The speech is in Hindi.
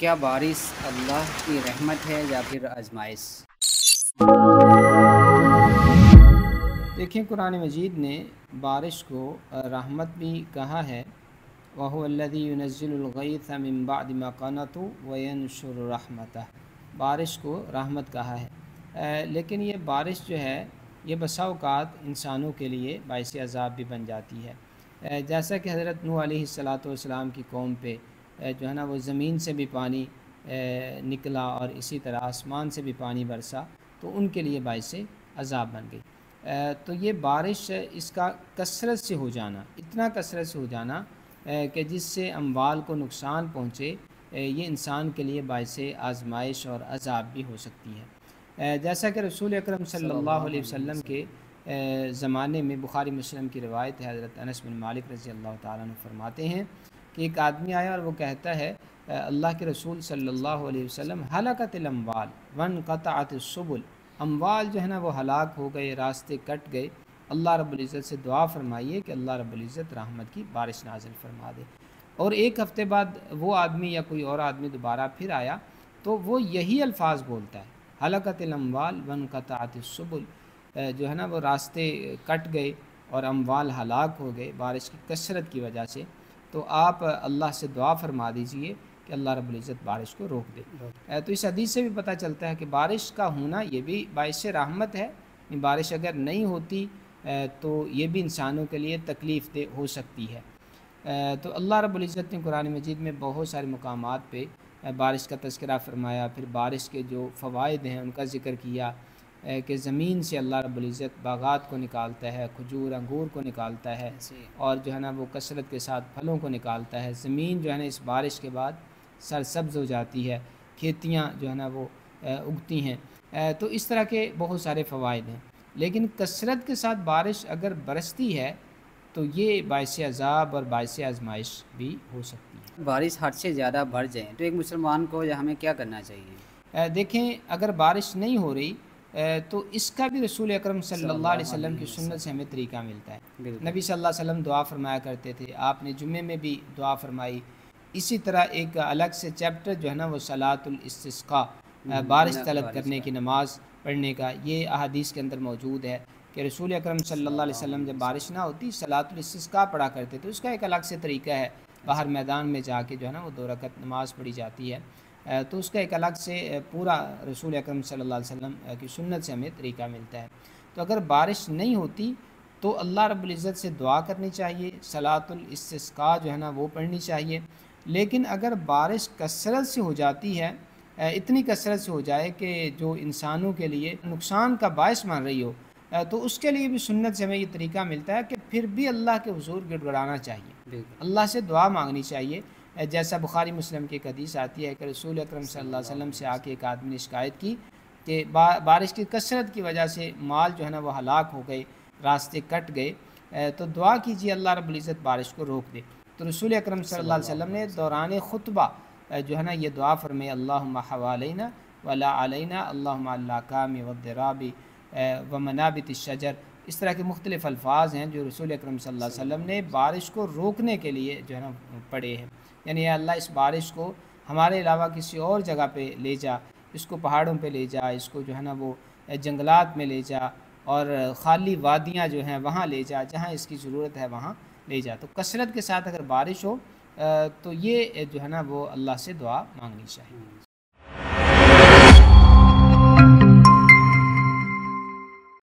क्या बारिश अल्लाह की रहमत है या फिर आजमाइश? देखिए, कुरान मजीद ने बारिश को रहमत भी कहा है। वहुवल्लज़ी युनज़्ज़िलुल गैथ मिन बअदि मा क़नतु व यंशुरु रहमतह। बारिश को रहमत कहा है। लेकिन ये बारिश जो है ये बसा औक़ात इंसानों के लिए बाइस अज़ाब भी बन जाती है। जैसा कि हज़रत नूह अलैहिस्सलातु वस्सलाम की कौम पे जो है ना वो ज़मीन से भी पानी निकला और इसी तरह आसमान से भी पानी बरसा, तो उनके लिए बाइस अज़ाब बन गई। तो ये बारिश इसका कसरत से हो जाना, इतना कसरत से हो जाना कि जिससे अम्वाल को नुकसान पहुँचे, ये इंसान के लिए बाइस आज़माइश और अज़ाब भी हो सकती है। जैसा कि रसूल अकरम सल्लल्लाहु अलैहि सल्लल्लाहु अलैहि वसल्लम के वसल्लम। ज़माने में बुखारी मुस्लिम की रिवायत है, हज़रत अनस बिन मालिक रज़ी अल्लाह ताला अन्हु फरमाते हैं कि एक आदमी आया और वो कहता है, अल्लाह के रसूल सल्लल्लाहु अलैहि वसल्लम, हलकतिल अम्वाल वनक़तअतिस सुबुल। अम्वाल जो है ना वो हलाक हो गए, रास्ते कट गए। अल्लाह रब्बुल इज़्ज़त से दुआ फरमाइए कि अल्लाह रब्बुल इज़्ज़त रहमत की बारिश नाज़िल फरमा दे। और एक हफ़्ते बाद वो आदमी या कोई और आदमी दोबारा फिर आया तो वो यही अल्फाज बोलता है, हलकतिल अम्वाल वनक़तअतिस सुबुल। जो है ना वो रास्ते कट गए और अम्वाल हलाक हो गए बारिश की कसरत की वजह से। तो आप अल्लाह से दुआ फरमा दीजिए कि अल्लाह रब्बुल इज़्ज़त बारिश को रोक दे। तो इस हदीस से भी पता चलता है कि बारिश का होना ये भी बाइस रहमत है। बारिश अगर नहीं होती तो ये भी इंसानों के लिए तकलीफ़ दे हो सकती है। तो अल्लाह रब्बुल इज़्ज़त ने कुरान मजीद में बहुत सारे मकामात पे बारिश का तज़किरा फ़रमाया, फिर बारिश के जो फ़वाइद हैं उनका ज़िक्र किया कि ज़मीन से अल्लाह रब्बुल इज़्ज़त बागात को निकालता है, खजूर अंगूर को निकालता है जी। और जो है ना वो कसरत के साथ फलों को निकालता है। ज़मीन जो है ना इस बारिश के बाद सरसब्ज़ हो जाती है, खेतियाँ जो है ना वो उगती हैं। तो इस तरह के बहुत सारे फ़वाइद हैं। लेकिन कसरत के साथ बारिश अगर बरसती है तो ये बाइस अज़ाब और बाइस आज़माइश भी हो सकती है। बारिश हद से ज़्यादा बढ़ जाए तो एक मुसलमान को या हमें क्या करना चाहिए? देखें, अगर बारिश नहीं हो रही तो इसका भी रसूल अकरम सल्लल्लाहु अलैहि सल्लल्लाहु वसल्लम की अलैहि सुन्नत से वसल्लम। हमें तरीका मिलता है। बिल्कुल। नबी सल्लल्लाहु अलैहि वसल्लम दुआ फरमाया करते थे, आपने जुम्मे में भी दुआ फरमाई। इसी तरह एक अलग से चैप्टर जो है ना वो सलातुल इस्तिस्का, बारिश तलब बारिश करने का। की नमाज़ पढ़ने का, ये अहादीस के अंदर मौजूद है कि रसूल अकरम सल्लल्लाहु अलैहि सल्लल्लाहु वसल्लम अलैहि जब बारिश वसल्लम। ना होती सलातुल इस्तिस्का पढ़ा करते थे। उसका एक अलग से तरीका है, बाहर अच्छा। मैदान में जाके जो है ना वो 2 रकत नमाज़ पढ़ी जाती है। तो उसका एक अलग से पूरा रसूल अकरम सल्लल्लाहु अलैहि वसल्लम की सुन्नत से हमें तरीका मिलता है। तो अगर बारिश नहीं होती तो अल्लाह रब्बुल इज़्ज़त से दुआ करनी चाहिए, सलातुल इस्तिस्का जो है ना वो पढ़नी चाहिए। लेकिन अगर बारिश कसरत से हो जाती है, इतनी कसरत से हो जाए कि जो इंसानों के लिए नुकसान का बायस बन रही हो, तो उसके लिए भी सुन्नत से हमें ये तरीका मिलता है कि फिर भी अल्लाह के हुज़ूर गिड़गिड़ाना चाहिए, बिल्कुल। अल्लाह से दुआ मांगनी चाहिए। जैसा बुखारी मुस्लिम की एक हदीस आती है कि रसूल अकरम सल्लल्लाहु अलैहि सल्लल्लाहु वसल्लम से अलैहि आके वसल्लम। एक आदमी ने शिकायत की कि बारिश की कसरत की वजह से माल जो है ना वो हलाक हो गए, रास्ते कट गए। तो दुआ कीजिए अल्लाह रब्बुल इज़्ज़त बारिश को रोक दे। तो रसूल अकरम सल्लल्लाहु अलैहि सल्लल्लाहु वसल्लम अलैहि ने वसल्लम। दौरान खुतबा जो है ना ये दुआ फरमाई, अल्लाहुम्मा हवालैना वला अलैना अल्लाहुम्मा अला कामि वद्दराबी व मनाबित शजर। इस तरह के मुख्तलिफ़ अल्फाज हैं जो रसूल अकरम सल्लल्लाहु अलैहि वसल्लम सल्लल्लाहु ने अलैहि वसल्लम। बारिश को रोकने के लिए जो है ना पढ़े हैं। यानी या अल्लाह इस बारिश को हमारे अलावा किसी और जगह पे ले जा, इसको पहाड़ों पे ले जा, इसको जो है ना वो जंगलात में ले जा और ख़ाली वादियाँ जो हैं वहाँ ले जा, जहाँ इसकी ज़रूरत है वहाँ ले जा। तो कसरत के साथ अगर बारिश हो तो ये जो है ना वो अल्लाह से दुआ मांगनी चाहिए।